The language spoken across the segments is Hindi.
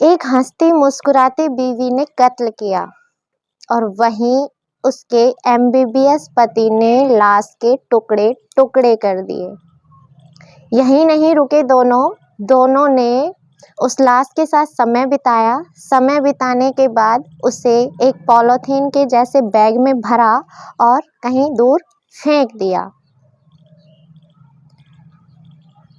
एक हंसती मुस्कुराती बीवी ने कत्ल किया और वहीं उसके एमबीबीएस पति ने लाश के टुकड़े टुकड़े कर दिए। यहीं नहीं रुके दोनों ने उस लाश के साथ समय बिताया। समय बिताने के बाद उसे एक पॉलीथीन के जैसे बैग में भरा और कहीं दूर फेंक दिया।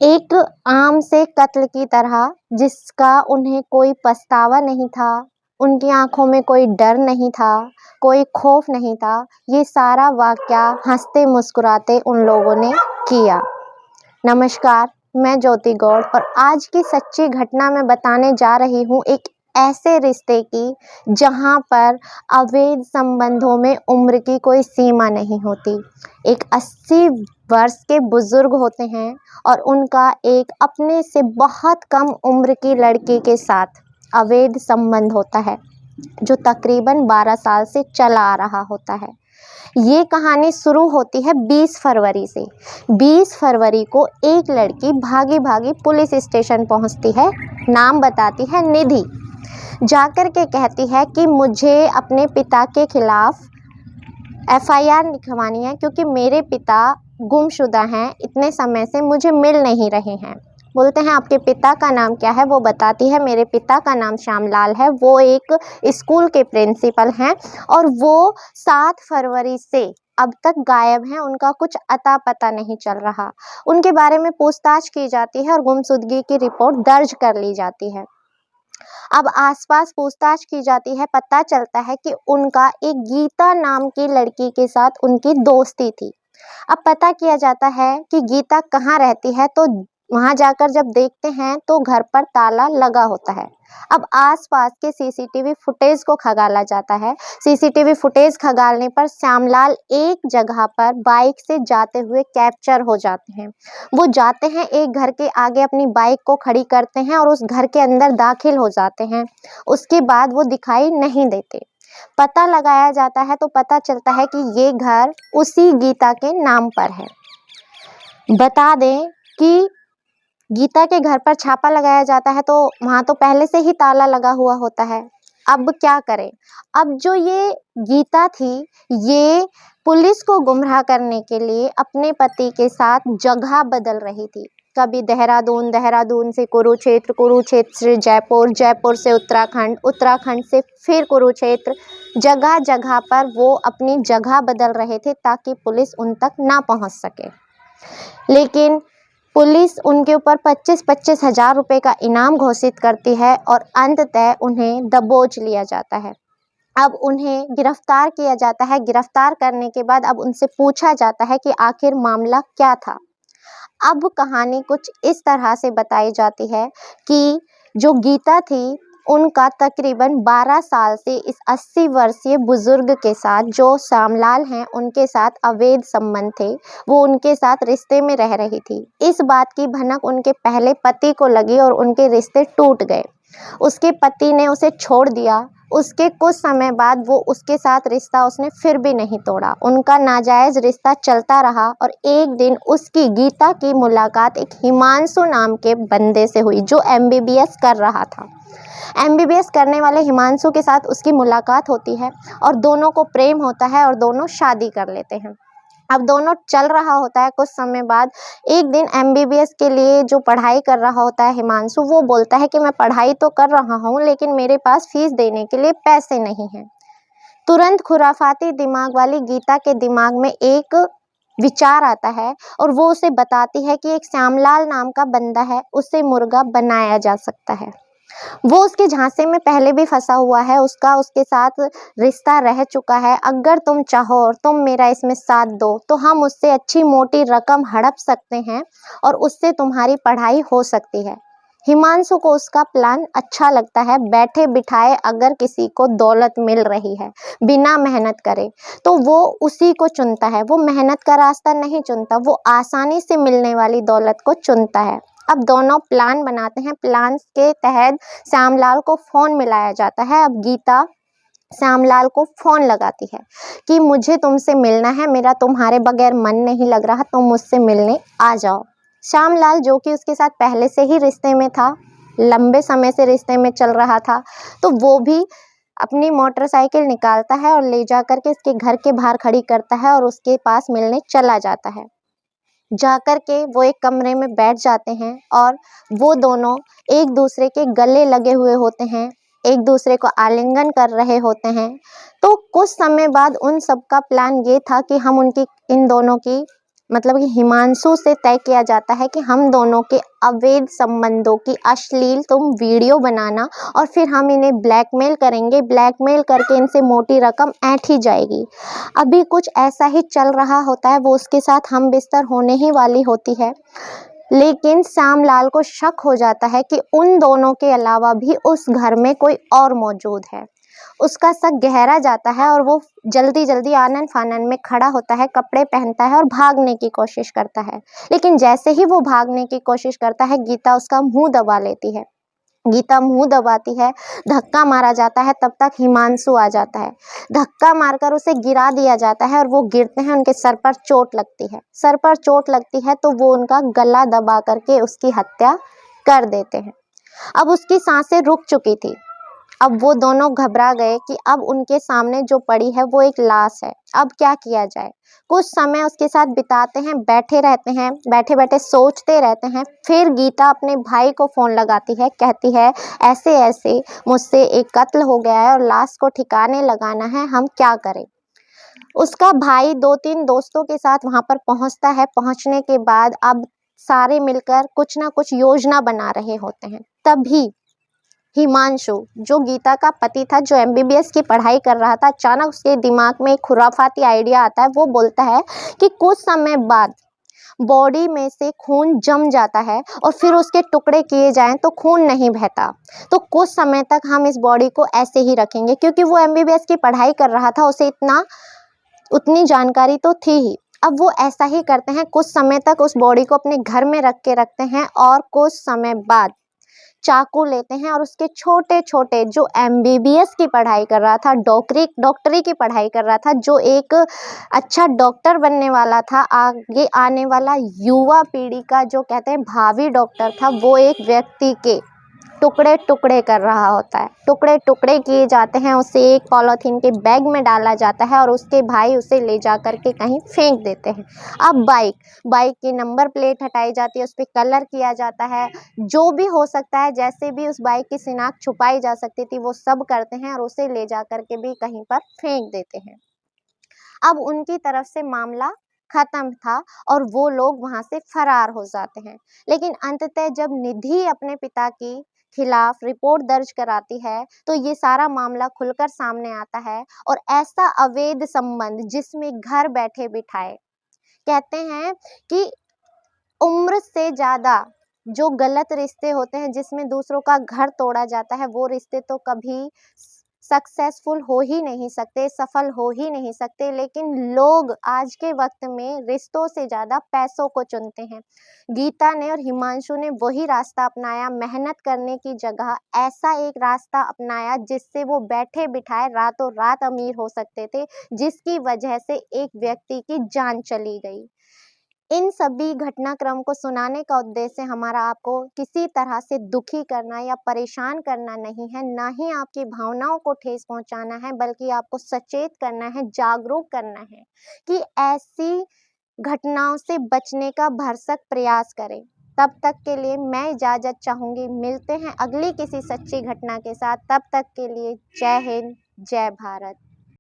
एक आम से कत्ल की तरह, जिसका उन्हें कोई पछतावा नहीं था, उनकी आंखों में कोई डर नहीं था, कोई खौफ नहीं था। ये सारा वाकया हंसते मुस्कुराते उन लोगों ने किया। नमस्कार, मैं ज्योति गौड़ और आज की सच्ची घटना में बताने जा रही हूँ एक ऐसे रिश्ते की जहाँ पर अवैध संबंधों में उम्र की कोई सीमा नहीं होती। एक 80 वर्ष के बुजुर्ग होते हैं और उनका एक अपने से बहुत कम उम्र की लड़की के साथ अवैध संबंध होता है, जो तकरीबन 12 साल से चला आ रहा होता है। ये कहानी शुरू होती है 20 फरवरी से। 20 फरवरी को एक लड़की भागी भागी पुलिस स्टेशन पहुंचती है। नाम बताती है निधि। जाकर के कहती है कि मुझे अपने पिता के खिलाफ एफआईआर लिखवानी है, क्योंकि मेरे पिता गुमशुदा हैं, इतने समय से मुझे मिल नहीं रहे हैं। बोलते हैं आपके पिता का नाम क्या है? वो बताती है मेरे पिता का नाम श्यामलाल है, वो एक स्कूल के प्रिंसिपल हैं और वो 7 फरवरी से अब तक गायब हैं, उनका कुछ अता पता नहीं चल रहा। उनके बारे में पूछताछ की जाती है और गुमशुदगी की रिपोर्ट दर्ज कर ली जाती है। अब आसपास पूछताछ की जाती है, पता चलता है कि उनका एक गीता नाम की लड़की के साथ उनकी दोस्ती थी। अब पता किया जाता है कि गीता कहाँ रहती है, तो वहां जाकर जब देखते हैं तो घर पर ताला लगा होता है। अब आसपास के सीसीटीवी फुटेज को खंगाला जाता है। सीसीटीवी फुटेज खंगालने पर श्यामलाल एक जगह पर बाइक से जाते हुए कैप्चर हो जाते हैं। वो जाते हैं, एक घर के आगे अपनी बाइक को खड़ी करते हैं और उस घर के अंदर दाखिल हो जाते हैं। उसके बाद वो दिखाई नहीं देते। पता लगाया जाता है तो पता चलता है कि ये घर उसी गीता के नाम पर है। बता दें कि गीता के घर पर छापा लगाया जाता है तो वहां तो पहले से ही ताला लगा हुआ होता है। अब क्या करें? अब जो ये गीता थी, ये पुलिस को गुमराह करने के लिए अपने पति के साथ जगह बदल रही थी। कभी देहरादून, देहरादून से कुरुक्षेत्र, कुरुक्षेत्र से जयपुर, जयपुर से उत्तराखंड, उत्तराखंड से फिर कुरुक्षेत्र। जगह जगह पर वो अपनी जगह बदल रहे थे ताकि पुलिस उन तक ना पहुंच सके। लेकिन पुलिस उनके ऊपर 25-25 हजार रुपए का इनाम घोषित करती है और अंततः उन्हें दबोच लिया जाता है। अब उन्हें गिरफ्तार किया जाता है। गिरफ्तार करने के बाद अब उनसे पूछा जाता है कि आखिर मामला क्या था। अब कहानी कुछ इस तरह से बताई जाती है कि जो गीता थी, उनका तकरीबन 12 साल से इस 80 वर्षीय बुजुर्ग के साथ, जो श्यामलाल हैं, उनके साथ अवैध संबंध थे। वो उनके साथ रिश्ते में रह रही थी। इस बात की भनक उनके पहले पति को लगी और उनके रिश्ते टूट गए। उसके पति ने उसे छोड़ दिया। उसके कुछ समय बाद वो उसके साथ रिश्ता उसने फिर भी नहीं तोड़ा। उनका नाजायज रिश्ता चलता रहा और एक दिन उसकी, गीता की मुलाकात एक हिमांशु नाम के बंदे से हुई, जो एमबीबीएस कर रहा था। एमबीबीएस करने वाले हिमांशु के साथ उसकी मुलाकात होती है और दोनों को प्रेम होता है और दोनों शादी कर लेते हैं। अब दोनों चल रहा होता है। कुछ समय बाद एक दिन एमबीबीएस के लिए जो पढ़ाई कर रहा होता है हिमांशु, वो बोलता है कि मैं पढ़ाई तो कर रहा हूँ, लेकिन मेरे पास फीस देने के लिए पैसे नहीं हैं। तुरंत खुराफाती दिमाग वाली गीता के दिमाग में एक विचार आता है और वो उसे बताती है कि एक श्यामलाल नाम का बंदा है, उससे मुर्गा बनाया जा सकता है। वो उसके झांसे में पहले भी फंसा हुआ है, उसका उसके साथ रिश्ता रह चुका है। अगर तुम चाहो और तुम मेरा इसमें साथ दो तो हम उससे अच्छी मोटी रकम हड़प सकते हैं और उससे तुम्हारी पढ़ाई हो सकती है। हिमांशु को उसका प्लान अच्छा लगता है। बैठे बिठाए अगर किसी को दौलत मिल रही है बिना मेहनत करे तो वो उसी को चुनता है। वो मेहनत का रास्ता नहीं चुनता, वो आसानी से मिलने वाली दौलत को चुनता है। अब दोनों प्लान बनाते हैं। प्लान के तहत श्यामलाल को फोन मिलाया जाता है। अब गीता श्यामलाल को फोन लगाती है कि मुझे तुमसे मिलना है, मेरा तुम्हारे बगैर मन नहीं लग रहा, तुम मुझसे मिलने आ जाओ। श्यामलाल, जो कि उसके साथ पहले से ही रिश्ते में था, लंबे समय से रिश्ते में चल रहा था, तो वो भी अपनी मोटरसाइकिल निकालता है और ले जा कर के इसके घर के बाहर खड़ी करता है और उसके पास मिलने चला जाता है। जाकर के वो एक कमरे में बैठ जाते हैं और वो दोनों एक दूसरे के गले लगे हुए होते हैं, एक दूसरे को आलिंगन कर रहे होते हैं। तो कुछ समय बाद उन सब का प्लान ये था कि हम उनकी इन दोनों की मतलब कि हिमांशु से तय किया जाता है कि हम दोनों के अवैध संबंधों की अश्लील तुम वीडियो बनाना और फिर हम इन्हें ब्लैकमेल करेंगे, ब्लैकमेल करके इनसे मोटी रकम ऐंठी जाएगी। अभी कुछ ऐसा ही चल रहा होता है, वो उसके साथ हम बिस्तर होने ही वाली होती है, लेकिन श्यामलाल को शक हो जाता है कि उन दोनों के अलावा भी उस घर में कोई और मौजूद है। उसका शक गहरा जाता है और वो जल्दी जल्दी आनन फानन में खड़ा होता है, कपड़े पहनता है और भागने की कोशिश करता है। लेकिन जैसे ही वो भागने की कोशिश करता है, गीता उसका मुंह दबा लेती है। गीता मुंह दबाती है, धक्का मारा जाता है, तब तक हिमांशु आ जाता है। धक्का मारकर उसे गिरा दिया जाता है और वो गिरते हैं, उनके सर पर चोट लगती है। सर पर चोट लगती है तो वो उनका गला दबा करके उसकी हत्या कर देते हैं। अब उसकी सांसें रुक चुकी थी। अब वो दोनों घबरा गए कि अब उनके सामने जो पड़ी है वो एक लाश है, अब क्या किया जाए। कुछ समय उसके साथ बिताते हैं, बैठे रहते हैं, बैठे बैठे सोचते रहते हैं। फिर गीता अपने भाई को फोन लगाती है, कहती है ऐसे ऐसे मुझसे एक कत्ल हो गया है और लाश को ठिकाने लगाना है, हम क्या करें। उसका भाई 2-3 दोस्तों के साथ वहां पर पहुंचता है। पहुंचने के बाद अब सारे मिलकर कुछ ना कुछ योजना बना रहे होते हैं। तभी हिमांशु, जो गीता का पति था, जो एमबीबीएस की पढ़ाई कर रहा था, अचानक उसके दिमाग में एक खुराफाती आइडिया आता है। वो बोलता है कि कुछ समय बाद बॉडी में से खून जम जाता है और फिर उसके टुकड़े किए जाएं तो खून नहीं बहता। तो कुछ समय तक हम इस बॉडी को ऐसे ही रखेंगे, क्योंकि वो एमबीबीएस की पढ़ाई कर रहा था, उसे उतनी जानकारी तो थी ही। अब वो ऐसा ही करते हैं, कुछ समय तक उस बॉडी को अपने घर में रख के रखते हैं और कुछ समय बाद चाकू लेते हैं और उसके छोटे छोटे, जो एमबीबीएस की पढ़ाई कर रहा था, डॉक्टरी की पढ़ाई कर रहा था, जो एक अच्छा डॉक्टर बनने वाला था, आगे आने वाला युवा पीढ़ी का जो कहते हैं भावी डॉक्टर था, वो एक व्यक्ति के टुकड़े टुकड़े कर रहा होता है। टुकड़े टुकड़े किए जाते हैं, उसे एक पॉलीथीन के बैग में डाला जाता है और उसके भाई उसे ले जा कर के कहीं फेंक देते हैं। अब बाइक की नंबर प्लेट हटाई जाती है, उस पर कलर किया जाता है, जो भी हो सकता है, जैसे भी उस बाइक की शिनाख्त छुपाई जा सकती थी वो सब करते हैं और उसे ले जा कर के भी कहीं पर फेंक देते हैं। अब उनकी तरफ से मामला खत्म था और वो लोग वहां से फरार हो जाते हैं। लेकिन अंततः जब निधि अपने पिता की खिलाफ रिपोर्ट दर्ज कराती है तो ये सारा मामला खुलकर सामने आता है और ऐसा अवैध संबंध जिसमें घर बैठे बिठाए, कहते हैं कि उम्र से ज्यादा जो गलत रिश्ते होते हैं, जिसमें दूसरों का घर तोड़ा जाता है, वो रिश्ते तो कभी सक्सेसफुल हो ही नहीं सकते, सफल हो ही नहीं सकते। लेकिन लोग आज के वक्त में रिश्तों से ज्यादा पैसों को चुनते हैं। गीता ने और हिमांशु ने वही रास्ता अपनाया, मेहनत करने की जगह ऐसा एक रास्ता अपनाया जिससे वो बैठे बिठाए रातों रात अमीर हो सकते थे, जिसकी वजह से एक व्यक्ति की जान चली गई। इन सभी घटनाक्रम को सुनाने का उद्देश्य हमारा आपको किसी तरह से दुखी करना या परेशान करना नहीं है, ना ही आपकी भावनाओं को ठेस पहुंचाना है, बल्कि आपको सचेत करना है, जागरूक करना है कि ऐसी घटनाओं से बचने का भरसक प्रयास करें। तब तक के लिए मैं इजाजत चाहूंगी, मिलते हैं अगली किसी सच्ची घटना के साथ। तब तक के लिए जय हिंद, जय भारत।